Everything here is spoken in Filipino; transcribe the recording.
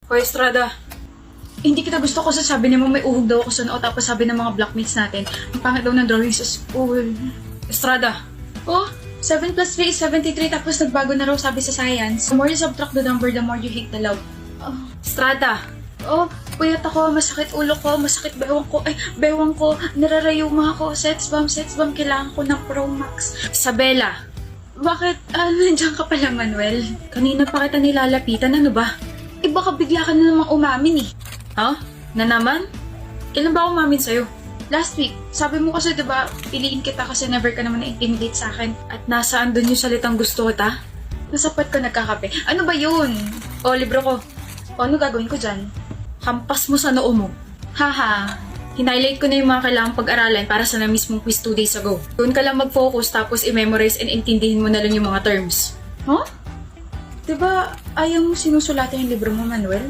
Hoy, Estrada. Hindi kita gusto ko sabi niya mo may uhog daw ako sa noo tapos sabi ng mga blockmates natin, ang pangit daw ng drawing sa school. Estrada. Oh, 7 plus 3 is 73 tapos nagbago na raw sabi sa science. The more you subtract the number, the more you hate the love. Oh, Estrada. Oh, puyat ako, masakit ulo ko, masakit bewang ko, bewang ko, nararayuma ako, sets bomb, kailangan ko ng Pro Max. Isabela, bakit, nandiyan ka pala, Manuel? Kanina pa kita nilalapitan, ano ba? Baka bigla ka na namang umamin eh. Ha? Na naman? Kailan ba ako umamin sa'yo? Last week, sabi mo kasi diba, piliin kita kasi never ka naman na-intimidate sa akin. At nasaan dun yung salitang gusto kita? Nasapat ka nagkakape. Ano ba yun? O, libro ko. O, ano gagawin ko dyan? Hampas mo sa noo mo. Haha. Hinighlight ko na yung mga kailangang pag-aralan para sa na mismong quiz 2 days ago. Doon ka lang mag-focus tapos i-memorize and intindihin mo na lang yung mga terms. Huh? Diba ayaw mo sinusulatan yung libro mo, Manuel?